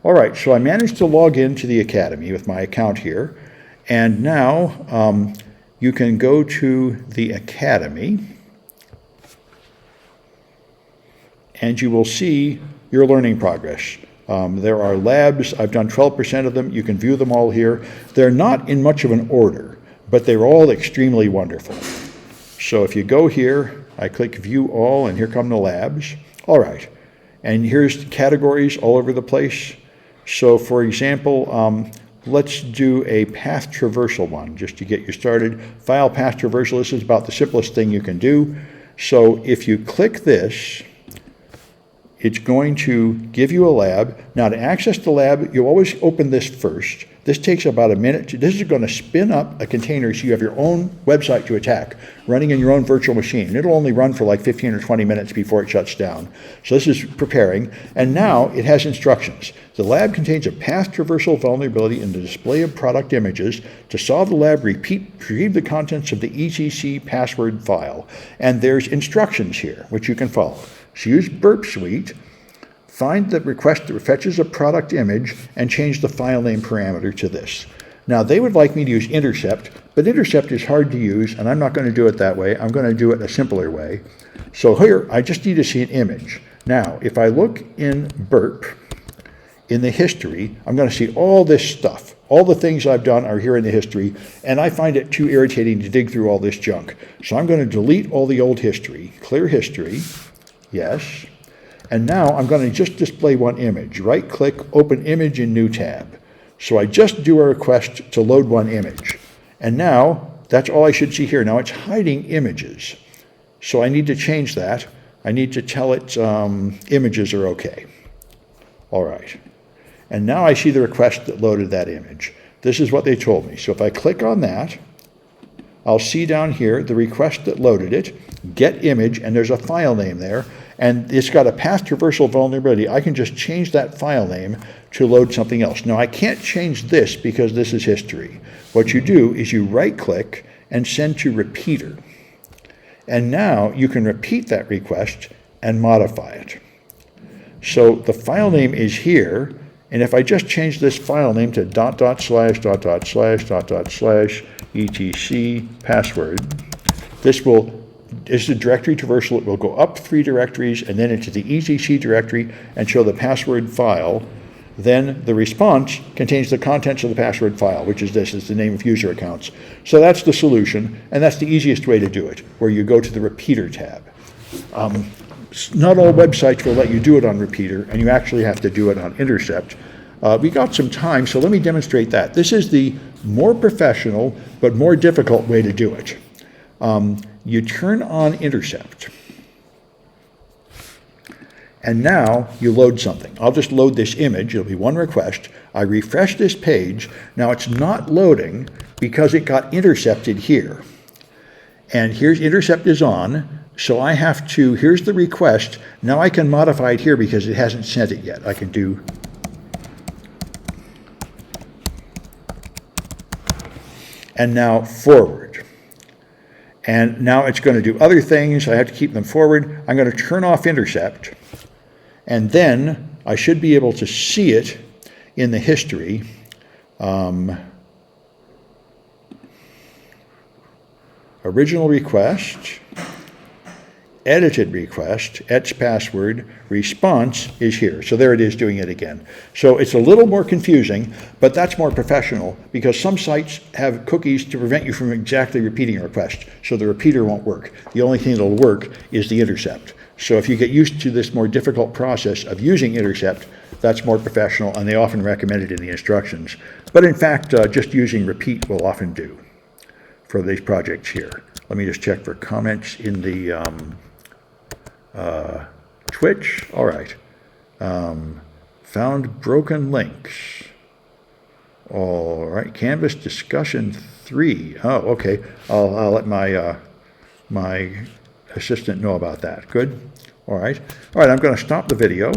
All right, so I managed to log into the Academy with my account here, and now you can go to the Academy, and you will see your learning progress. There are labs. I've done 12% of them. You can view them all here. They're not in much of an order, but they're all extremely wonderful. So if you go here, I click View All, and here come the labs. All right, and here's categories all over the place. So for example, let's do a path traversal one, just to get you started. File path traversal, this is about the simplest thing you can do. So if you click this, it's going to give you a lab. Now to access the lab, you always open this first. This takes about a minute. This is going to spin up a container so you have your own website to attack, running in your own virtual machine. And it'll only run for like 15 or 20 minutes before it shuts down. So this is preparing, and now it has instructions. The lab contains a path traversal vulnerability in the display of product images. To solve the lab, retrieve the contents of the etc password file. And there's instructions here, which you can follow. So use Burp Suite, find the request that fetches a product image, and change the file name parameter to this. Now, they would like me to use Intercept, but Intercept is hard to use, and I'm not going to do it that way. I'm going to do it a simpler way. So here, I just need to see an image. Now, if I look in Burp, in the history, I'm going to see all this stuff. All the things I've done are here in the history, and I find it too irritating to dig through all this junk. So I'm going to delete all the old history, clear history. Yes. And now I'm going to just display one image. Right-click, open image in new tab. So I just do a request to load one image. And now that's all I should see here. Now it's hiding images. So I need to change that. I need to tell it images are okay. All right. And now I see the request that loaded that image. This is what they told me. So if I click on that, I'll see down here the request that loaded it, get image, and there's a file name there, and it's got a path traversal vulnerability. I can just change that file name to load something else. Now, I can't change this because this is history. What you do is you right-click and send to repeater. And now you can repeat that request and modify it. So the file name is here, and if I just change this file name to .. etc password, this is a directory traversal. It will go up 3 directories and then into the etc directory and show the password file. Then the response contains the contents of the password file, which is this, is the name of user accounts. So that's the solution, and that's the easiest way to do it, where you go to the repeater tab. Not all websites will let you do it on repeater, and you actually have to do it on Intercept. We got some time, so let me demonstrate that. This is the more professional but more difficult way to do it. You turn on Intercept, and now you load something. I'll just load this image. It'll be one request. I refresh this page. Now it's not loading because it got intercepted here. And here's Intercept is on. So I have to, here's the request. Now I can modify it here because it hasn't sent it yet. I can do and now forward. And now it's going to do other things. I have to keep them forward. I'm going to turn off Intercept. And then I should be able to see it in the history. Original request, edited request, etch password, response is here. So there it is doing it again. So it's a little more confusing, but that's more professional because some sites have cookies to prevent you from exactly repeating a request. So the repeater won't work. The only thing that'll work is the Intercept. So if you get used to this more difficult process of using Intercept, that's more professional, and they often recommend it in the instructions. But in fact, just using repeat will often do for these projects here. Let me just check for comments in the Twitch. All right. Found broken links. All right. Canvas discussion 3. Oh, okay. I'll let my my assistant know about that. Good. All right. All right. I'm going to stop the video.